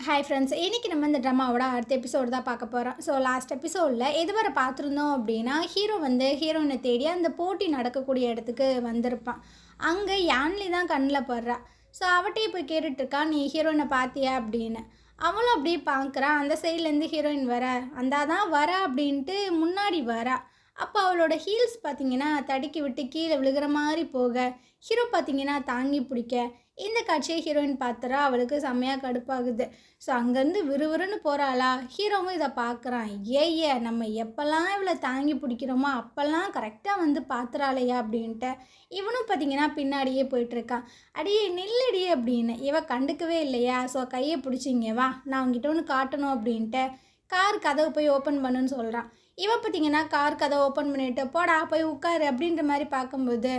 Hi friends, இன்றைக்கி நம்ம இந்த ட்ராமாவோட அடுத்த எபிசோடு தான் பார்க்க போகிறோம். ஸோ லாஸ்ட் எபிசோடில் எதுவரை பார்த்துருந்தோம் அப்படின்னா, ஹீரோ வந்து ஹீரோயினை தேடி அந்த போட்டி நடக்கக்கூடிய இடத்துக்கு வந்திருப்பான். அங்கே யான்லி தான் கண்ணில் படுறா. ஸோ அவட்டையே போய் கேட்டுட்ருக்கா, நீ ஹீரோயினை பார்த்தியா அப்படின்னு. அவளும் அப்படியே பார்க்குறான். அந்த சைட்லேருந்து ஹீரோயின் தான் வரா அப்படின்ட்டு முன்னாடி வரா. அப்போ அவளோட ஹீல்ஸ் பார்த்திங்கன்னா தடுக்கி விட்டு கீழே விழுகிற மாதிரி போக, ஹீரோ பார்த்திங்கன்னா தாங்கி பிடிக்க, இந்த காட்சியை ஹீரோயின் பார்த்துறா. அவளுக்கு செம்மையாக கடுப்பாகுது. ஸோ அங்கேருந்து விறுவிறுன்னு போகிறாளா. ஹீரோவும் இதை பார்க்குறான். ஏய்ய நம்ம எப்போல்லாம் இவளை தாங்கி பிடிக்கிறோமோ அப்போல்லாம் கரெக்டாக வந்து பார்த்துறாளையா அப்படின்ட்டு இவனும் பார்த்திங்கன்னா பின்னாடியே போயிட்டுருக்கான். அடியே நில்லடி அப்படின்னு. இவ கண்டுக்கவே இல்லையா. ஸோ கையை பிடிச்சிங்க வா, நான் உங்ககிட்ட ஒன்று காட்டணும் அப்படின்ட்டு கார் கதவை போய் ஓப்பன் பண்ணுன்னு சொல்கிறான். இவன் பார்த்திங்கன்னா கார் கதை ஓப்பன் பண்ணிவிட்டு போடா போய் உட்காரு அப்படின்ற மாதிரி பார்க்கும்போது,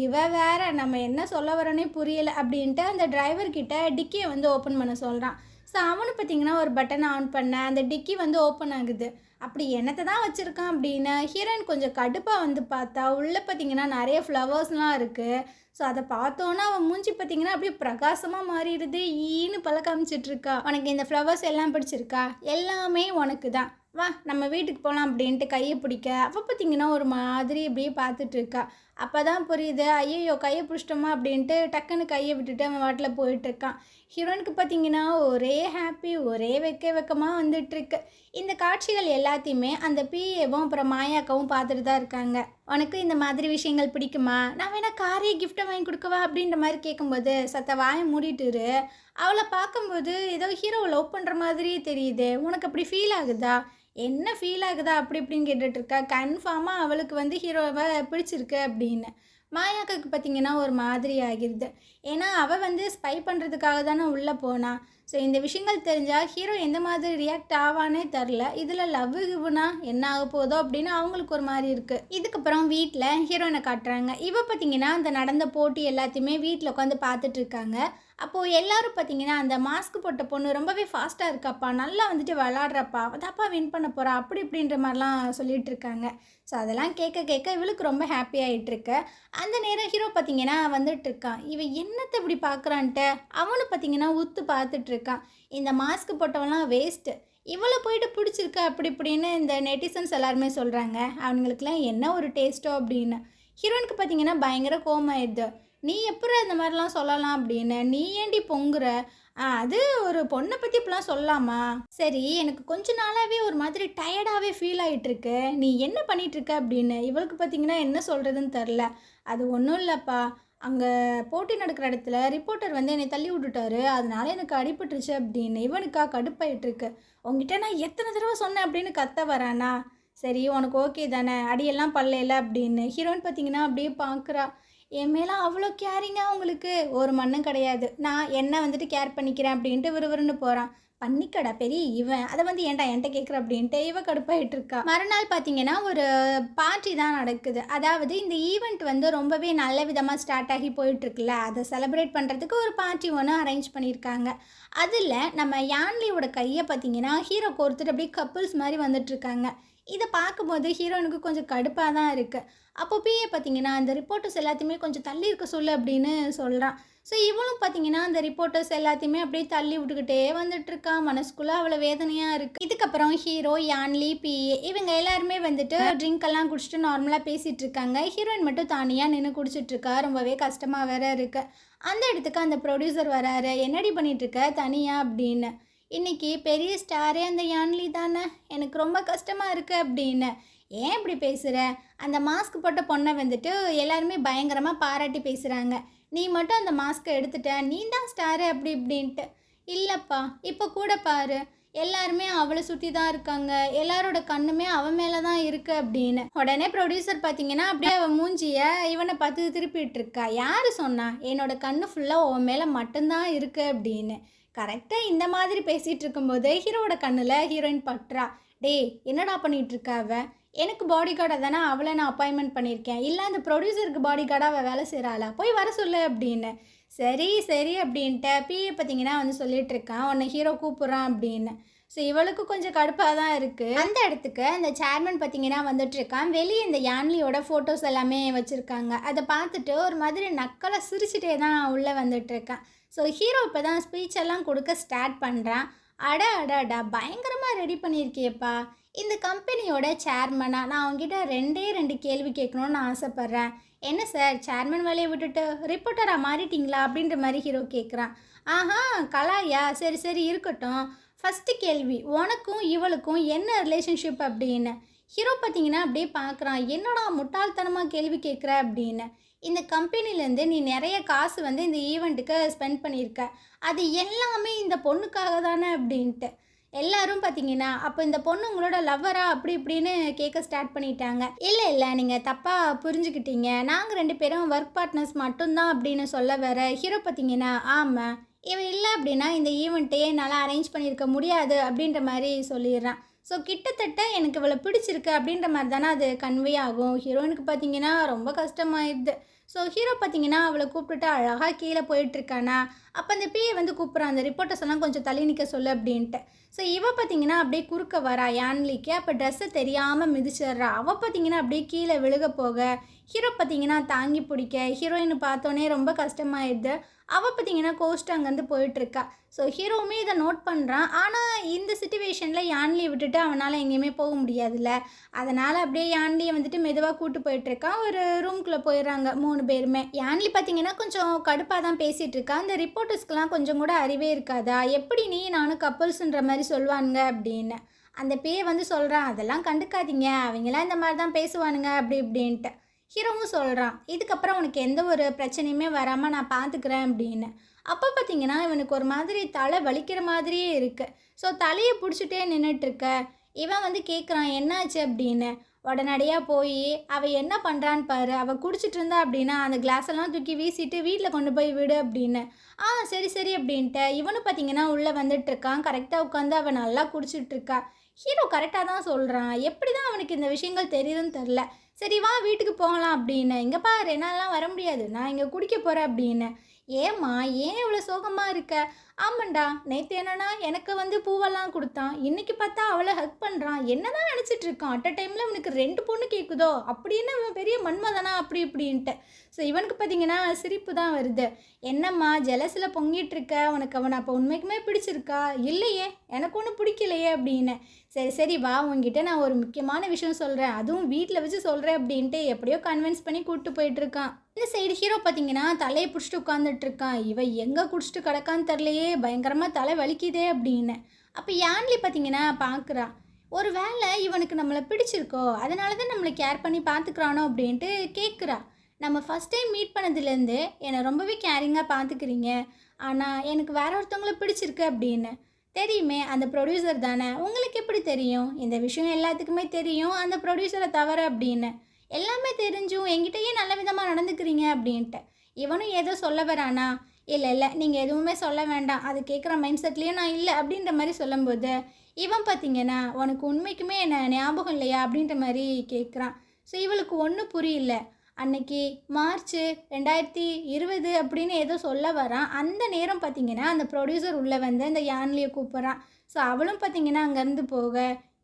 இவ வேற நம்ம என்ன சொல்ல வரனே புரியலை அப்படின்ட்டு அந்த டிரைவர்கிட்ட டிக்கியை வந்து ஓப்பன் பண்ண சொல்கிறான். ஸோ அவனு பார்த்திங்கன்னா ஒரு பட்டனை ஆன் பண்ண அந்த டிக்கி வந்து ஓப்பன் ஆகுது. அப்படி என்னத்தை தான் வச்சுருக்கான் அப்படின்னு ஹீரோயின் கொஞ்சம் கடுப்பாக வந்து பார்த்தா, உள்ளே பார்த்திங்கன்னா நிறைய ஃப்ளவர்ஸ்லாம் இருக்குது. ஸோ அதை பார்த்தோன்னா அவன் மூஞ்சி பார்த்திங்கன்னா அப்படியே பிரகாசமாக மாறிடுது. ஈன்னு பழ காமிச்சிட்ருக்கா. உனக்கு இந்த ஃப்ளவர்ஸ் எல்லாம் பிடிச்சிருக்கா? எல்லாமே உனக்கு தான், வா நம்ம வீட்டுக்கு போகலாம் அப்படின்ட்டு கையை பிடிக்க, அவள் பார்த்திங்கன்னா ஒரு மாதிரி இப்படியே பார்த்துட்ருக்கா. அப்போ தான் புரியுது, ஐயோ கையை பிடிச்சிட்டோமா அப்படின்ட்டு டக்குன்னு கையை விட்டுட்டு அவன் வாட்டில் போயிட்டுருக்கான். ஹீரோனுக்கு பார்த்திங்கன்னா ஒரே ஹாப்பி, ஒரே வெக்கமாக வந்துட்டுருக்கு. இந்த காட்சிகள் எல்லாத்தையுமே அந்த பிஏவும் அப்புறம் மாயாக்கவும் பார்த்துட்டு தான் இருக்காங்க. உனக்கு இந்த மாதிரி விஷயங்கள் பிடிக்குமா, நான் வேணா காரையே கிஃப்ட்டை வாங்கி கொடுக்கவா அப்படின்ற மாதிரி கேட்கும்போது சத்த வாயை மூடிட்டுரு. அவளை பார்க்கும்போது ஏதோ ஹீரோவை லவ் பண்ணுற மாதிரியே தெரியுது. உனக்கு அப்படி ஃபீல் ஆகுதா? என்ன ஃபீல் ஆகுதா அப்படி இப்படின்னு கேட்டுட்ருக்கா. கன்ஃபார்மாக அவளுக்கு வந்து ஹீரோவை பிடிச்சிருக்கு அப்படின்னு. மாயாக்காவுக்கு பார்த்திங்கன்னா ஒரு மாதிரி ஆகிடுது. ஏன்னா அவள் வந்து ஸ்பை பண்ணுறதுக்காக தானே உள்ளே போனான். ஸோ இந்த விஷயங்கள் தெரிஞ்சால் ஹீரோ எந்த மாதிரி ரியாக்ட் ஆவானே தெரில. இதில் லவ் கிவ்னா என்ன ஆக போதோ அப்படின்னு அவங்களுக்கு ஒரு மாதிரி இருக்குது. இதுக்கப்புறம் வீட்டில் ஹீரோயினை காட்டுறாங்க. இவ பார்த்திங்கன்னா அந்த நடந்த போட்டி எல்லாத்தையுமே வீட்டில் உட்காந்து பார்த்துட்ருக்காங்க. அப்போது எல்லோரும் பார்த்திங்கன்னா அந்த மாஸ்க் போட்ட பொண்ணு ரொம்பவே ஃபாஸ்ட்டாக இருக்காப்பா, நல்லா வந்துட்டு விளாட்றப்பா, அதாப்பா வின் பண்ண போகிறா அப்படி இப்படின்ற மாதிரிலாம் சொல்லிகிட்டு இருக்காங்க. ஸோ அதெல்லாம் கேட்க இவளுக்கு ரொம்ப ஹாப்பி ஆகிட்டுருக்கு. அந்த நேரம் ஹீரோ பார்த்திங்கன்னா வந்துட்டுருக்கான். இவன் என்னத்தை இப்படி பார்க்குறான்ட்டு அவனு பார்த்திங்கன்னா உத்து பார்த்துட்ருக்கான். இந்த மாஸ்க் போட்டவெல்லாம் வேஸ்ட்டு, இவ்வளோ போயிட்டு பிடிச்சிருக்கு அப்படி இப்படின்னு இந்த நெட்டிசன்ஸ் எல்லாருமே சொல்கிறாங்க. அவங்களுக்குலாம் என்ன ஒரு டேஸ்ட்டோ அப்படின்னு. ஹீரோனுக்கு பார்த்திங்கன்னா பயங்கர கோவமாயிடுது. நீ எப்படி அந்த மாதிரிலாம் சொல்லலாம் அப்படின்னு, நீ ஏண்டி பொங்குற, அது ஒரு பொண்ணை பற்றி இப்படிலாம் சொல்லலாமா? சரி, எனக்கு கொஞ்ச நாளாகவே ஒரு மாதிரி டயர்டாகவே ஃபீல் ஆகிட்டுருக்கு, நீ என்ன பண்ணிகிட்ருக்க அப்படின்னு. இவளுக்கு பார்த்திங்கன்னா என்ன சொல்கிறதுன்னு தெரில. அது ஒன்றும் இல்லைப்பா, அங்கே போட்டி நடக்கிற இடத்துல ரிப்போர்ட்டர் வந்து என்னை தள்ளி விட்டுட்டாரு, அதனால எனக்கு அடிபட்டுருச்சு அப்படின்னு. இவனுக்கா கடுப்பாயிட்டுருக்கு. உங்ககிட்ட நான் எத்தனை தடவை சொன்னேன் அப்படின்னு கத்த வரானா. சரி உனக்கு ஓகே தானே, அடியெல்லாம் பல்லையில அப்படின்னு. ஹீரோயின் பார்த்திங்கன்னா அப்படியே பார்க்குறா. என் மேலே அவ்வளோ கேரிங்காக உங்களுக்கு ஒரு மண்ணும் கிடையாது, நான் என்ன வந்துட்டு கேர் பண்ணிக்கிறேன் அப்படின்ட்டு விறுவிறுன்னு போகிறான். பண்ணிக்கடா பெரிய இவன், அதை வந்து ஏன்டா என்கிட்ட கேட்குற அப்படின்ட்டு இவ கடுப்பாயிட்டு இருக்கா. மறுநாள் பார்த்தீங்கன்னா ஒரு பார்ட்டி தான் நடக்குது. அதாவது இந்த ஈவெண்ட் வந்து ரொம்பவே நல்ல விதமாக ஸ்டார்ட் ஆகி போயிட்டுருக்குல்ல, அதை செலிப்ரேட் பண்ணுறதுக்கு ஒரு பார்ட்டி ஒன்று அரேஞ்ச் பண்ணியிருக்காங்க. அதில் நம்ம யான்லியோட கையை பார்த்தீங்கன்னா ஹீரோ கோர்த்துட்டு அப்படியே கப்புள்ஸ் மாதிரி வந்துட்டுருக்காங்க. இதை பார்க்கும்போது ஹீரோனுக்கு கொஞ்சம் கடுப்பாக தான் இருக்குது. அப்போ பிஏ பார்த்தீங்கன்னா அந்த ரிப்போர்ட்டர்ஸ் எல்லாத்தையுமே கொஞ்சம் தள்ளி இருக்க சொல்லு அப்படின்னு சொல்கிறான். ஸோ இவளும் பார்த்தீங்கன்னா அந்த ரிப்போர்ட்டர்ஸ் எல்லாத்தையுமே அப்படியே தள்ளி விட்டுக்கிட்டே வந்துட்டுருக்கா. மனசுக்குள்ளே அவ்வளோ வேதனையாக இருக்குது. இதுக்கப்புறம் ஹீரோ, யான்லி, பிஏ இவங்க எல்லாருமே வந்துட்டு ட்ரிங்க் எல்லாம் குடிச்சிட்டு நார்மலாக பேசிகிட்டு இருக்காங்க. ஹீரோயின் மட்டும் தனியாக நின்று குடிச்சிட்ருக்கா. ரொம்பவே கஷ்டமாக வேற இருக்குது. அந்த இடத்துக்கு அந்த ப்ரொடியூசர் வராரு. என்னடி பண்ணிகிட்ருக்க தனியாக அப்படின்னு. இன்றைக்கி பெரிய ஸ்டாரே அந்த யான்லி தானே, எனக்கு ரொம்ப கஷ்டமாக இருக்குது அப்படின்னு. ஏன் இப்படி பேசுகிற, அந்த மாஸ்க் போட்ட பொண்ணை வந்துட்டு எல்லாருமே பயங்கரமாக பாராட்டி பேசுகிறாங்க, நீ மட்டும் அந்த மாஸ்க்கை எடுத்துட்ட, நீ தான் ஸ்டாரு அப்படி இப்படின்ட்டு. இல்லைப்பா, இப்போ கூட பாரு, எல்லாருமே அவளை சுற்றி தான் இருக்காங்க, எல்லாரோட கண்ணுமே அவன் மேலே தான் இருக்குது அப்படின்னு. உடனே ப்ரொடியூசர் பார்த்தீங்கன்னா அப்படியே அவன் மூஞ்சியை இவனை பார்த்து திருப்பிட்டு இருக்கா. யார் சொன்னா என்னோட கண்ணு ஃபுல்லாக உன் மேலே மட்டும்தான் இருக்குது அப்படின்னு. கரெக்டாக இந்த மாதிரி பேசிகிட்டு இருக்கும்போது ஹீரோவோட கண்ணில் ஹீரோயின் பட்டுறா. டேய் என்னடா பண்ணிகிட்ருக்க அவ, எனக்கு பாடி கார்டாக தானே அவளை நான் அப்பாயின்மெண்ட் பண்ணியிருக்கேன், இல்லை அந்த ப்ரொடியூசருக்கு பாடி கார்டாக அவள் வேலை செய்கிறாளா, போய் வர சொல்லு அப்படின்னு. சரி சரி அப்படின்ட்டு பிஏ பார்த்தீங்கன்னா வந்து சொல்லிகிட்ருக்கான், உன்னை ஹீரோ கூப்பிட்றான் அப்படின்னு. ஸோ இவளுக்கு கொஞ்சம் கடுப்பாக தான் இருக்குது. அந்த இடத்துக்கு அந்த சேர்மன் பார்த்தீங்கன்னா வந்துட்டுருக்கான். வெளியே இந்த யான்லியோட ஃபோட்டோஸ் எல்லாமே வச்சுருக்காங்க. அதை பார்த்துட்டு ஒரு மாதிரி நக்கலாக சிரிச்சிட்டே தான் உள்ளே வந்துட்டுருக்கான். ஸோ ஹீரோ இப்போ தான் ஸ்பீச் எல்லாம் கொடுக்க ஸ்டார்ட் பண்ணுறான். அட அடடா! பயங்கரமா ரெடி பண்ணியிருக்கியேப்பா! இந்த கம்பெனியோட சேர்மனா நான் உன்கிட்ட 2 கேள்வி கேட்கணும்னு ஆசைப்பட்றேன். என்ன சார் சேர்மன் வேலைய விட்டுட்டு ரிப்போர்ட்டரா மாறிட்டீங்களா? அப்படின்ற மாரி ஹீரோ கேட்குறான். ஆஹா! கலாயா! சரி, சரி இருக்கட்டும். ஃபர்ஸ்ட்டு கேள்வி, உனக்கும் இவளுக்கும் என்ன ரிலேஷன்ஷிப் அப்படின்னு. ஹீரோ பார்த்தீங்கன்னா அப்படியே பார்க்குறான். என்னடா முட்டாள்தனமா கேள்வி கேட்குற அப்படின்னு. இந்த கம்பெனிலேருந்து நீ நெறைய காசு வந்து இந்த ஈவெண்ட்டுக்கு ஸ்பெண்ட் பண்ணியிருக்க. அது எல்லாமே இந்த பொண்ணுக்காக தானே அப்படின்ட்டு. எல்லாரும் பார்த்தீங்கன்னா, அப்போ இந்த பொண்ணு உங்களோட லவ்வரா? அப்படி இப்படின்னு கேட்க ஸ்டார்ட் பண்ணிட்டாங்க. இல்ல, இல்ல நீங்க தப்பா புரிஞ்சுக்கிட்டீங்க. நாங்க 2 பேரும் ஒர்க் பார்ட்னர்ஸ் மட்டும் தான் அப்படின்னு சொல்ல வர, ஹீரோ பார்த்தீங்கன்னா, ஆமா. இவ இல்ல அப்படின்னா இந்த ஈவெண்ட்டையே என்னால அரேஞ்ச் பண்ணியிருக்க முடியாது அப்படின்ற மாரி சொல்லிடுறான். ஸோ கிட்டத்தட்ட எனக்கு இவள பிடிச்சிருக்கு அப்படின்ற மாரி தானே அது கன்வே ஆகும். ஹீரோயினுக்கு பார்த்தீங்கன்னா ரொம்ப கஷ்டமாயிடுது. ஸோ ஹீரோ பார்த்தீங்கன்னா அவள கூப்பிட்டுட்டு அழகா கீழ போயிட்டுருக்கானா, அப்போ அந்த பிஏ வந்து கூப்பிட்றான், அந்த ரிப்போர்ட்டர்ஸ் எல்லாம் கொஞ்சம் தள்ளி நிற்க சொல்லு அப்படின்ட்டு. ஸோ இவ பார்த்தீங்கன்னா அப்படியே குறுக்க வரா யான்லிக்கு. அப்போ ட்ரெஸ்ஸை தெரியாமல் மிதிச்சிடுறா. அவள் பார்த்தீங்கன்னா அப்படியே கீழே விழுக போக, ஹீரோ பார்த்தீங்கன்னா தாங்கி பிடிக்க, ஹீரோயின் பார்த்தோன்னே ரொம்ப கஷ்டமாயிடுது. அவள் பார்த்தீங்கன்னா கோஸ்ட்டு அங்கேருந்து போயிட்டுருக்கா. ஸோ ஹீரோவுமே இதை நோட் பண்ணுறான். ஆனால் இந்த சிச்சுவேஷனில் யான்லியை விட்டுட்டு அவனால் எங்கேயுமே போக முடியாதுல்ல. அதனால் அப்படியே யான்லியை வந்துட்டு மெதுவாக கூட்டு போயிட்டுருக்கான். ஒரு ரூம்குள்ளே போயிடுறாங்க 3 பேருமே. யான்லி பார்த்தீங்கன்னா கொஞ்சம் கடுப்பாக தான் பேசிகிட்டு இருக்கா. அந்த ரிப்போர்ட்டர்ஸ்க்கெலாம் கொஞ்சம் கூட அறிவே இருக்காதா, எப்படி நீ நானும் கப்புள்ஸுன்ற மாதிரி சொல்லுவானுங்க அப்படின்னு. அந்த பேயை வந்து சொல்கிறான், அதெல்லாம் கண்டுக்காதீங்க, அவங்களாம் இந்த மாதிரி தான் பேசுவானுங்க அப்படி இப்படின்ட்டு. ஹீரோவும் சொல்கிறான், இதுக்கப்புறம் உனக்கு எந்த ஒரு பிரச்சனையுமே வராமல் நான் பார்த்துக்கிறேன் அப்படின்னு. அப்போ பார்த்தீங்கன்னா இவனுக்கு ஒரு மாதிரி தலை வலிக்கிற மாதிரியே இருக்குது. ஸோ தலையை பிடிச்சிட்டே நின்றுட்டுருக்க. இவன் வந்து கேட்குறான் என்னாச்சு அப்படின்னு. உடனடியாக போய் அவள் என்ன பண்ணுறான்னு பாரு, அவள் குடிச்சிட்டு இருந்தா அப்படின்னா அந்த கிளாஸ் எல்லாம் தூக்கி வீசிட்டு வீட்டில் கொண்டு போய் விடு அப்படின்னு. சரி சரி அப்படின்ட்டு இவனும் பார்த்தீங்கன்னா உள்ளே வந்துட்டுருக்கான். கரெக்டாக உட்காந்து அவள் நல்லா குடிச்சிட்ருக்கா. ஹீரோ கரெக்டாக தான் சொல்கிறான். எப்படி தான் அவனுக்கு இந்த விஷயங்கள் தெரியுதுன்னு தெரில. சரி வா வீட்டுக்கு போகலாம் அப்படின்னு. இங்கே பாரு என்னாலலாம் வர முடியாது, நான் இங்கே குடிக்க போகிறேன் அப்படின்னு. ஏம்மா ஏன் இவ்வளோ சோகமாக இருக்க? ஆமாண்டா, நேற்று என்னன்னா எனக்கு வந்து பூவெல்லாம் கொடுத்தான், இன்னைக்கு பார்த்தா அவளை ஹக் பண்ணுறான். என்ன தான் நினச்சிட்டு இருக்கான்? அட் அ டைமில் இவனுக்கு 2 பொண்ணு கேட்குதோ அப்படின்னு இவன் பெரிய மன்மதனா அப்படி இப்படின்ட்டு. ஸோ இவனுக்கு பார்த்தீங்கன்னா சிரிப்பு தான் வருது. என்னம்மா ஜெலஸில் பொங்கிட்டு இருக்க? உனக்கு அவனை அப்போ உண்மைக்குமே பிடிச்சிருக்கா? இல்லையே, எனக்கு ஒன்றும் பிடிக்கலையே அப்படின்னு. சரி சரி வா, உங்ககிட்ட நான் ஒரு முக்கியமான விஷயம் சொல்கிறேன், அதுவும் வீட்டில் வச்சு சொல்கிறேன் அப்படின்ட்டு எப்படியோ கன்வின்ஸ் பண்ணி கூப்பிட்டு போயிட்டுருக்கான். இந்த சைடு ஹீரோ பார்த்தீங்கன்னா தலையை பிடிச்சிட்டு உட்காந்துட்டு இருக்கான். இவன் எங்கே குடிச்சிட்டு கிடக்கான்னு தெரிலையே, பயங்கரமாக தலை வலிக்குதே அப்படின்னு. அப்போ யான்லி பார்த்தீங்கன்னா பார்க்குறா, ஒரு வேளை இவனுக்கு நம்மளை பிடிச்சிருக்கோ அதனால தான் நம்மளை கேர் பண்ணி பார்த்துக்கிறானோ அப்படின்ட்டு கேட்குறா. நம்ம ஃபஸ்ட் டைம் மீட் பண்ணதுலேருந்து என்னை ரொம்பவே கேரிங்காக பார்த்துக்கிறீங்க, ஆனால் எனக்கு வேற ஒருத்தவங்கள பிடிச்சிருக்கு அப்படின்னு. தெரியுமே, அந்த ப்ரொடியூசர் தானே, உங்களுக்கு எப்படி தெரியும்? இந்த விஷயம் எல்லாத்துக்குமே தெரியும் அந்த ப்ரொடியூசரை தவிர அப்படின்னு. எல்லாமே தெரிஞ்சும் என்கிட்டயே நல்ல விதமாக நடந்துக்கிறீங்க அப்படின்ட்டு. இவனும் ஏதோ சொல்ல வரானா, இல்லை இல்லை நீங்கள் எதுவுமே சொல்ல வேண்டாம், அது கேட்குற மைண்ட் செட்லேயும் நான் இல்லை அப்படின்ற மாதிரி சொல்லும்போது இவன் பார்த்தீங்கன்னா உனக்கு உண்மைக்குமே என்ன ஞாபகம் இல்லையா அப்படின்ற மாதிரி கேட்குறான். ஸோ இவளுக்கு ஒன்றும் புரியல. அன்னைக்கு மார்ச் 2020 அப்படின்னு ஏதோ சொல்ல வரான். அந்த நேரம் பார்த்தீங்கன்னா அந்த ப்ரொடியூசர் உள்ளே வந்து அந்த யான்லியை கூப்பிட்றான். ஸோ அவளும் பார்த்தீங்கன்னா அங்கேருந்து போக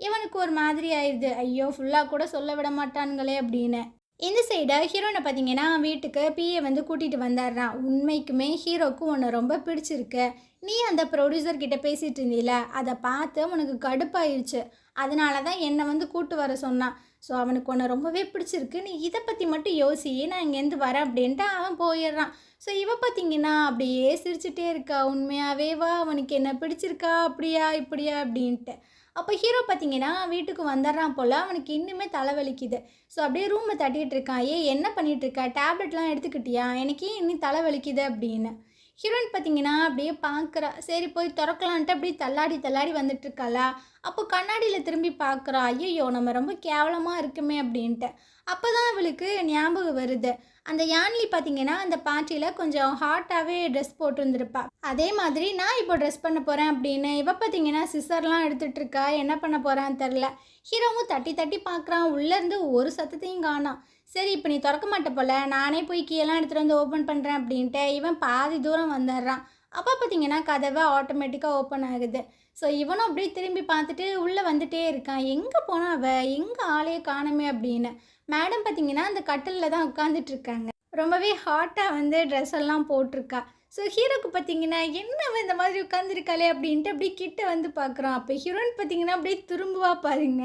இவனுக்கு ஒரு மாதிரி ஆயிடுது. ஐயோ ஃபுல்லாக கூட சொல்ல விட மாட்டானுங்களே அப்படின்னு. இந்த சைடை ஹீரோனை பார்த்தீங்கன்னா வீட்டுக்கு பிஏ வந்து கூட்டிகிட்டு வந்துடுறான். உண்மைக்குமே ஹீரோக்கு உன்னை ரொம்ப பிடிச்சிருக்கு, நீ அந்த ப்ரொடியூசர் கிட்ட பேசிகிட்டு இருந்தீல, அதை பார்த்து உனக்கு கடுப்பாயிருச்சு, அதனால தான் என்னை வந்து கூட்டு வர சொன்னான். ஸோ அவனுக்கு உன்னை ரொம்பவே பிடிச்சிருக்கு, நீ இதை பற்றி மட்டும் யோசி, நான் இங்கேருந்து வரேன் அப்படின்ட்டு அவன் போயிடுறான். ஸோ இவ பார்த்தீங்கன்னா அப்படியே சிரிச்சுட்டே இருக்கா. உண்மையாகவே வா, அவனுக்கு என்ன பிடிச்சிருக்கா, அப்படியா இப்படியா அப்படின்ட்டு. அப்போ ஹீரோ பார்த்தீங்கன்னா வீட்டுக்கு வந்துடுறான் போல். அவனுக்கு இன்னுமே தலைவலிக்குது. ஸோ அப்படியே ரூமை தட்டிகிட்டு இருக்கான். என்ன பண்ணிகிட்ருக்கா, டேப்லெட்லாம் எடுத்துக்கிட்டியா, எனக்கு இன்னும் தலைவலிக்குது அப்படின்னு. ஹீரோயின் பார்த்தீங்கன்னா அப்படியே பார்க்குறா. சரி போய் திறக்கலான்ட்டு அப்படியே தள்ளாடி தள்ளாடி வந்துட்டுருக்காளா. அப்போ கண்ணாடியில் திரும்பி பார்க்குறா. ஐயோ நம்ம ரொம்ப கேவலமாக இருக்குமே அப்படின்ட்டு. அப்போ தான் அவளுக்கு ஞாபகம் வருது, அந்த யான்லி பார்த்தீங்கன்னா அந்த பார்ட்டியில் கொஞ்சம் ஹாட்டாகவே ட்ரெஸ் போட்டுருந்துருப்பா. அதே மாதிரி நான் இப்போ ட்ரெஸ் பண்ண போகிறேன் அப்படின்னு. இவ பார்த்தீங்கன்னா சிசர்லாம் எடுத்துகிட்ருக்கா. என்ன பண்ண போகிறான்னு தெரில. ஹீரோவும் தட்டி தட்டி பார்க்குறான். உள்ளேருந்து ஒரு சத்தத்தையும் காணோம். சரி இப்போ நீ திறக்க மாட்ட போல், நானே போய் கீழெல்லாம் எடுத்துகிட்டு வந்து ஓப்பன் பண்ணுறேன் அப்படின்ட்டு இவன் பாதி தூரம் வந்துடுறான். அப்போ பார்த்தீங்கன்னா கதவை ஆட்டோமேட்டிக்காக ஓப்பன் ஆகுது. ஸோ இவனும் அப்படியே திரும்பி பார்த்துட்டு உள்ளே வந்துட்டே இருக்கான். எங்கே போனா எங்கே ஆளையே காணுமே அப்படின்னு. மேடம் பார்த்தீங்கன்னா அந்த கட்டிலில் தான் உட்காந்துட்ருக்காங்க. ரொம்பவே ஹாட்டாக வந்து ட்ரெஸ் எல்லாம் போட்டிருக்கா. ஸோ ஹீரோக்கு பார்த்தீங்கன்னா, என்ன அவ இந்த மாதிரி உட்காந்துருக்காளே அப்படின்ட்டு அப்படியே கிட்ட வந்து பார்க்குறான். அப்போ ஹீரோயின் பார்த்தீங்கன்னா, அப்படியே திரும்புவா பாருங்க.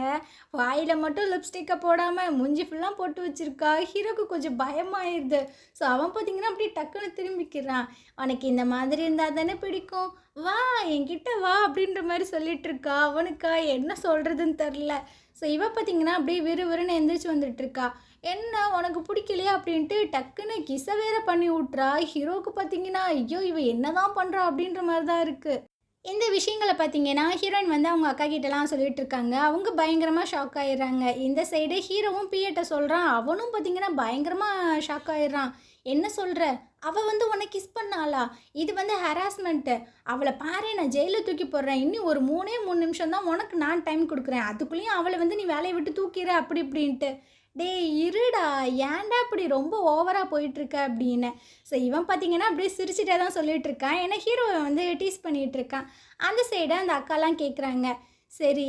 வாயில மட்டும் லிப்ஸ்டிக்கை போடாம மூஞ்சி ஃபுல்லா போட்டு வச்சிருக்கா. ஹீரோக்கு கொஞ்சம் பயமாயிருது. ஸோ அவன் பார்த்தீங்கன்னா, அப்படியே டக்குனு திரும்பிக்கிறான். "உனக்கு இந்த மாதிரி இருந்தா தானே பிடிக்கும். வா என்கிட்ட வா" அப்படின்ற மாரி சொல்லிட்டு இருக்கா. அவனுக்கா என்ன சொல்றதுன்னு தெரில. ஸோ இவ பார்த்தீங்கன்னா, அப்படியே விறுவிறுன்னு எந்திரிச்சு வந்துட்டுருக்கா. "என்ன உனக்கு பிடிக்கலையா?" அப்படின்ட்டு டக்குன்னு கிஸ்ஸ வேற பண்ணி விட்றா. ஹீரோவுக்கு பார்த்தீங்கன்னா, ஐயோ! இவ என்னதான் பண்றா? அப்படின்ற மாரி தான் இருக்கு. இந்த விஷயங்கள பார்த்தீங்கன்னா, ஹீரோயின் வந்து அவங்க அக்கா கிட்டலாம் சொல்லிட்டு இருக்காங்க. அவங்க பயங்கரமா ஷாக் ஆயிடுறாங்க. இந்த சைடு ஹீரோவும் பிஏட்ட சொல்றான். அவனும் பார்த்தீங்கன்னா, பயங்கரமா ஷாக் ஆயிடுறான். "என்ன சொல்ற? அவ வந்து உன்ன கிஸ் பண்ணாளா? இது வந்து ஹராஸ்மெண்ட்டு. அவள பாரேன் நான் ஜெயில்ல தூக்கி போடுறேன். இன்னும் ஒரு 3 நிமிஷம் தான் உனக்கு நான் டைம் குடுக்குறேன். அதுக்குள்ளேயும் அவள வந்து நீ வேலைய விட்டு தூக்கிற" அப்படி இப்படின்ட்டு. "டேய் இருடா! ஏன்டா இப்படி ரொம்ப ஓவரா போயிட்டுருக்க?" அப்படின்னு. ஸோ இவன் பார்த்தீங்கன்னா, அப்படியே சிரிச்சுட்டே தான் சொல்லிட்டு இருக்கான். ஏன்னா ஹீரோவ வந்து டீஸ் பண்ணிட்டு இருக்கான். அந்த சைடு அந்த அக்காலாம் கேட்குறாங்க. "சரி,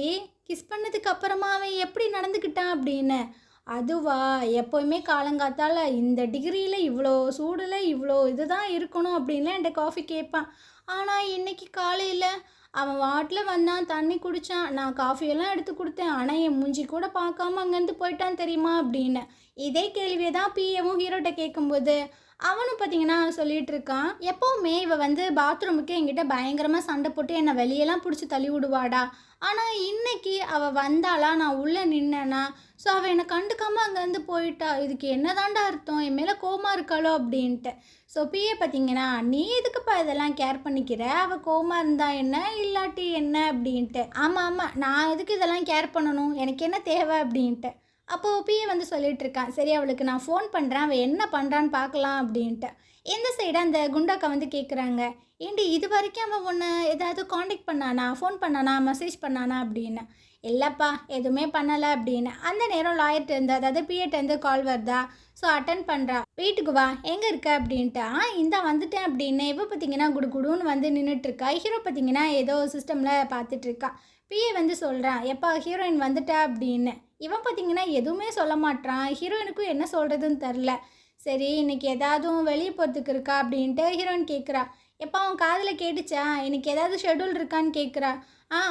கிஸ் பண்ணதுக்கு அப்புறமா அவன் எப்படி நடந்துக்கிட்டான்?" அப்படின்னு. "அதுவா? எப்போவுமே காலங்காத்தால இந்த டிகிரியில இவ்வளோ சூடுல இவ்வளோ இதுதான் இருக்கணும்" அப்படின்லாம் என்ட்ட காஃபி கேட்பான். ஆனா இன்னைக்கு காலையில அவன் பாட்டுல வந்தான், தண்ணி குடிச்சான். நான் காஃபியெல்லாம் எடுத்து குடுத்தேன். ஆனா என் மூஞ்சி கூட பார்க்காம அங்கேருந்து போயிட்டான் தெரியுமா? அப்படின்னு. இதே கேள்விய தான் பிஏவும் ஹீரோட்ட கேட்கும்போது, அவனும் பார்த்தீங்கன்னா சொல்லிட்டு இருக்கான். "எப்பவுமே இவ வந்து பாத்ரூமுக்கு என்கிட்ட பயங்கரமா சண்டை போட்டு என்ன வெளியலாம் புடிச்சு தள்ளி விடுவாடா. ஆனா இன்னைக்கு அவ வந்தாளா, நான் உள்ள நின்னேனா, ஸோ அவ என்ன கண்டுக்காம அங்கேருந்து போயிட்டா. இதுக்கு என்னதான்டா அர்த்தம்? என் மேல கோவமா இருக்காளோ?" அப்படின்ட்டு. ஸோ பிஏ பார்த்தீங்கன்னா, "நீ எதுக்குப்பா இதெல்லாம் கேர் பண்ணிக்கிற? அவ கோவமா இருந்தா என்ன? இல்லாட்டி என்ன?" அப்படின்ட்டு. "ஆமா, ஆமா. நான் எதுக்கு இதெல்லாம் கேர் பண்ணணும்? எனக்கு என்ன தேவை?" அப்படின்ட்டு. அப்போ பிஏ வந்து சொல்லிட்டு இருக்கான். "சரி அவளுக்கு நான் ஃபோன் பண்ணுறேன். அவள் என்ன பண்ணுறான்னு பார்க்கலாம்" அப்படின்ட்டு. இந்த சைடு அந்த குண்டாக்கா வந்து கேட்குறாங்க. "ஏண்டி இது வரைக்கும் அவன் உன்னை ஏதாவது காண்டாக்ட் பண்ணானா? ஃபோன் பண்ணானா? மெசேஜ் பண்ணானா?" அப்படின்னு. "இல்லைப்பா எதுவுமே பண்ணலை" அப்படின்னு. அந்த நேரம் லாயர்ட்டேருந்து அதாவது பிஏட்டேருந்து கால் வருதா. ஸோ அட்டன் பண்ணுறா. "வீட்டுக்கு வா எங்கே இருக்க?" அப்படின்ட்டு. இந்தா வந்துட்டேன்" அப்படின்னு. இவ பார்த்தீங்கன்னா குடுகுடுன்னு வந்து நின்றுட்டுருக்கா. ஹீரோ பார்த்தீங்கன்னா ஏதோ சிஸ்டமில் பார்த்துட்ருக்கா. பிஏ வந்து சொல்கிறான், "எப்பா ஹீரோயின் வந்துட்டா" அப்படின்னு. இவன் பார்த்தீங்கன்னா எதுவுமே சொல்ல மாட்றான். ஹீரோயினுக்கும் என்ன சொல்கிறதுன்னு தெரில. சரி இன்னைக்கு ஏதாதும் வெளியே போகிறதுக்கு இருக்கா அப்படின்ட்டு ஹீரோயின் கேட்குறா. "எப்பா உன் காதில் கேட்டுச்சா? இன்னைக்கு ஏதாவது ஷெட்யூல் இருக்கான்னு?" கேட்குறா.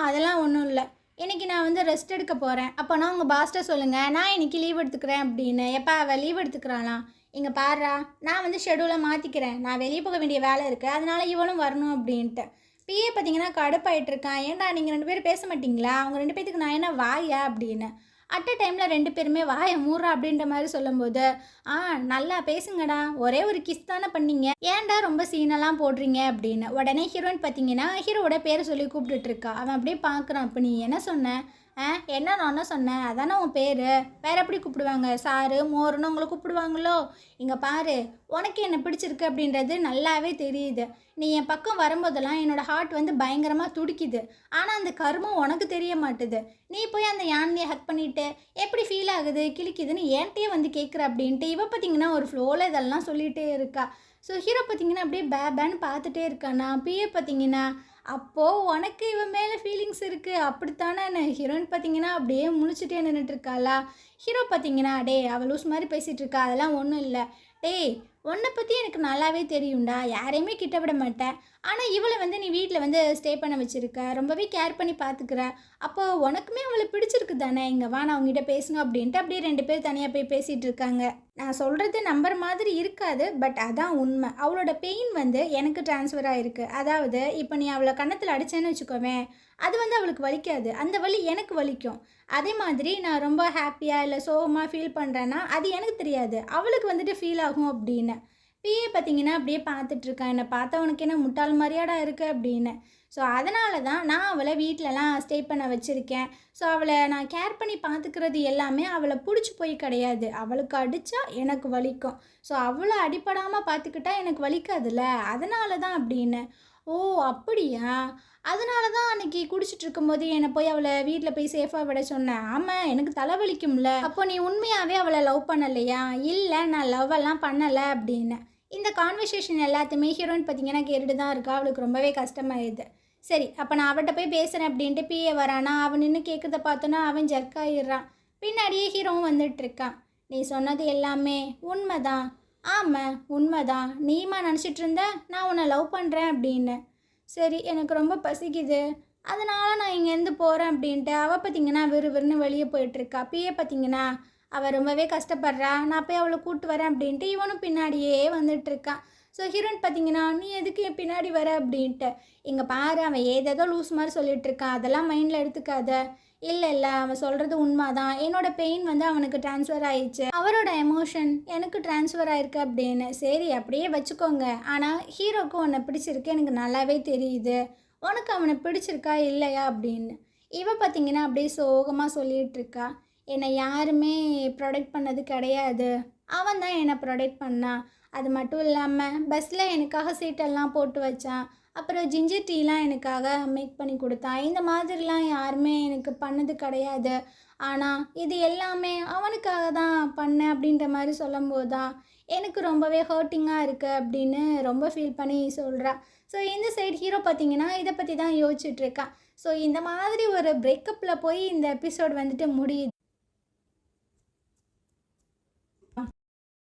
அதெல்லாம் ஒன்றும் இல்லை. இன்னைக்கு நான் வந்து ரெஸ்ட் எடுக்க போகிறேன்." "அப்போனா உங்கள் பாஸ்ட்ட சொல்லுங்கள் நான் இன்னைக்கு லீவ் எடுத்துக்கிறேன்" அப்படின்னு. "எப்பா அவள் லீவ் எடுத்துக்கிறாளாம். இங்கே பாருடா நான் வந்து ஷெட்யூலை மாற்றிக்கிறேன். நான் வெளியே போக வேண்டிய வேலை இருக்குது. அதனால இவளும் வரணும்" அப்படின்ட்டு. பிஏ பார்த்தீங்கன்னா கடுப்பாயிட்டு இருக்கான். "ஏன்டா நீங்கள் 2 பேரும் பேச மாட்டீங்களா? அவங்க 2 பேத்துக்கு நான் என்ன வாயா?" அப்படின்னு. அட் அ டைமில் 2 பேருமே "வாய மூடுறா" அப்படின்ற மாதிரி சொல்லும்போது, நல்லா பேசுங்கடா. ஒரே ஒரு கிஸ் தானே பண்ணீங்க. ஏன்டா ரொம்ப சீனெல்லாம் போடுறீங்க" அப்படின்னு. உடனே ஹீரோயின் பார்த்தீங்கன்னா ஹீரோவோட பேரை சொல்லி கூப்பிட்டுட்டு இருக்கா. அவன் அப்படியே பார்க்குறான். "இப்போ நீ என்ன சொன்ன?" என்ன நான் என்ன சொன்னேன்? அதானே உன் பேர். வேறு எப்படி கூப்பிடுவாங்க? சாரு, மோருன்னு உங்களை கூப்பிடுவாங்களோ? இங்கே பாரு, உனக்கு என்ன பிடிச்சிருக்கு அப்படின்றது நல்லாவே தெரியுது. நீ என் பக்கம் வரும்போதெல்லாம் என்னோடய ஹார்ட் வந்து பயங்கரமாக துடிக்குது. ஆனால் அந்த கருமம் உனக்கு தெரிய மாட்டுது. நீ போய் அந்த யானையை ஹக் பண்ணிவிட்டு எப்படி ஃபீல் ஆகுது, கிழிக்குதுன்னு என்கிட்டயே வந்து கேட்குற அப்படின்ட்டு. இவ பார்த்தீங்கன்னா ஒரு ஃப்ளோவில் இதெல்லாம் சொல்லிகிட்டே இருக்கா. ஸோ ஹீரோ பார்த்தீங்கன்னா அப்படியே பேன்னு பார்த்துட்டே இருக்கானா. பிஏ பார்த்தீங்கன்னா, "அப்போது உனக்கு இவன் மேலே ஃபீலிங்ஸ் இருக்குது அப்படித்தானே?" ஹீரோயின் பார்த்தீங்கன்னா அப்படியே முழிச்சிட்டே நின்றுட்டுருக்காளா. ஹீரோ பார்த்தீங்கன்னா, "டேய் அவள் லூஸ் மாதிரி பேசிகிட்டு இருக்கா. அதெல்லாம் ஒன்றும் இல்லை. டேய் உன்னை பற்றி எனக்கு நல்லாவே தெரியும்டா. யாரையுமே கிட்ட விட மாட்டேன். ஆனால் இவளை வந்து நீ வீட்டில் வந்து ஸ்டே பண்ண வச்சுருக்க. ரொம்பவே கேர் பண்ணி பார்த்துக்கிற. அப்போது உனக்குமே அவளை பிடிச்சிருக்கு தானே? இங்கே வா நான் அவங்ககிட்ட பேசணும்" அப்படின்ட்டு அப்படியே 2 பேர் தனியாக போய் பேசிகிட்டு இருக்காங்க. நான் சொல்கிறது நம்புற மாதிரி இருக்காது. பட் அதான் உண்மை. அவளோட பெயின் வந்து எனக்கு ட்ரான்ஸ்ஃபர் ஆகிருக்கு. அதாவது இப்போ நீ அவளை கன்னத்தில் அடித்தேன்னு வச்சுக்கோவேன், அது வந்து அவளுக்கு வலிக்காது. அந்த வலி எனக்கு வலிக்கும். அதே மாதிரி நான் ரொம்ப ஹாப்பியாக இல்லை சோகமாக ஃபீல் பண்ணுறேன்னா அது எனக்கு தெரியாது. அவளுக்கு வந்துட்டு ஃபீல் ஆகும் அப்படின்னு. பிஏ பார்த்தீங்கன்னா அப்படியே பார்த்துட்ருக்கேன். "என்னை பார்த்தா உனக்கு என்ன முட்டாள் மாதிரியாடா இருக்குது" அப்படின்னு. ஸோ அதனால தான் நான் அவளை வீட்டிலலாம் ஸ்டே பண்ண வச்சுருக்கேன். ஸோ அவளை நான் கேர் பண்ணி பார்த்துக்கிறது எல்லாமே அவளை பிடிச்சி போய் கிடையாது. அவளுக்கு அடித்தா எனக்கு வலிக்கும். ஸோ அவளை அடிப்படாமல் பார்த்துக்கிட்டா எனக்கு வலிக்காதுல்ல, அதனால தான் அப்படின்னு. "ஓ அப்படியா? அதனால தான் அன்னைக்கு குடிச்சிட்டு இருக்கும்போது என்னை போய் அவளை வீட்டில் போய் சேஃபாக விட சொன்னேன்." "ஆமாம் எனக்கு தலைவலிக்கும்ல." "அப்போ நீ உண்மையாகவே அவளை லவ் பண்ணலையா?" "இல்லை நான் லவ் எல்லாம் பண்ணலை" அப்படின்னு. இந்த கான்வர்சேஷன் எல்லாத்தையுமே ஹீரோயின் பார்த்தீங்கன்னா கேட்டுட்டு தான் இருக்கா. அவளுக்கு ரொம்பவே கஷ்டமாயிடுது. சரி அப்போ நான் அவட்ட போய் பேசுகிறேன் அப்படின்ட்டு பிஏ வரானா. அவன் நின்று கேட்குறத பார்த்தோன்னா அவன் ஜர்க் ஆயிடுறான். பின்னாடியே ஹீரோவும் வந்துட்டுருக்கான். "நீ சொன்னது எல்லாமே உண்மைதான். ஆமாம் உண்மைதான், நீமா நினச்சிட்டு இருந்த நான் உன்னை லவ் பண்ணுறேன் அப்படின்னு. சரி எனக்கு ரொம்ப பசிக்குது, அதனால நான் இங்கேருந்து போகிறேன் அப்படின்ட்டு அவள் பார்த்தீங்கன்னா விறுவிறுன்னு வெளியே போயிட்டுருக்கா. பிஏ பார்த்தீங்கன்னா அவள் ரொம்பவே கஷ்டப்படுறா, நான் போய் அவளை கூப்பிட்டு வரேன் அப்படின்ட்டு இவனும் பின்னாடியே வந்துட்டுருக்கான். ஸோ ஹீரோயின் பார்த்தீங்கன்னா நீ எதுக்கு என் பின்னாடி வர அப்படின்ட்டு. இங்கே பாரு அவன் ஏதேதோ லூஸ் மாதிரி சொல்லிட்டு இருக்கான், அதெல்லாம் மைண்டில் எடுத்துக்காத. இல்லை இல்லை அவன் சொல்கிறது உண்மை தான், என்னோட பெயின் வந்து அவனுக்கு ட்ரான்ஸ்ஃபர் ஆயிடுச்சு, அவரோட எமோஷன் எனக்கு ட்ரான்ஸ்ஃபர் ஆயிருக்கு அப்படின்னு. சரி அப்படியே வச்சுக்கோங்க, ஆனால் ஹீரோக்கு உன்னை பிடிச்சிருக்கு எனக்கு நல்லாவே தெரியுது, உனக்கு அவனை பிடிச்சிருக்கா இல்லையா அப்படின்னு. இவ பார்த்தீங்கன்னா அப்படியே சோகமாக சொல்லிகிட்டு இருக்கா. என்னை யாருமே ப்ரொடெக்ட் பண்ணது கிடையாது, அவன் தான் என்னை ப்ரொடெக்ட் பண்ணான். அது மட்டும் இல்லாமல் பஸ்ஸில் எனக்காக சீட்டெல்லாம் போட்டு வச்சான், அப்புறம் ஜிஞ்சர் டீலாம் எனக்காக மேக் பண்ணி கொடுத்தான். இந்த மாதிரிலாம் யாருமே எனக்கு பண்ணது கிடையாது, ஆனால் இது எல்லாமே அவனுக்காக தான் பண்ணேன் அப்படின்ற மாதிரி சொல்லும்போது தான் எனக்கு ரொம்பவே ஹர்ட்டிங்காக இருக்குது அப்படின்னு ரொம்ப ஃபீல் பண்ணி சொல்கிறா. ஸோ இந்த சைடு ஹீரோ பார்த்தீங்கன்னா இதை பற்றி தான் யோசிச்சுட்ருக்கான். ஸோ இந்த மாதிரி ஒரு பிரேக்கப்பில் போய் இந்த எபிசோட் வந்துட்டு முடியுது.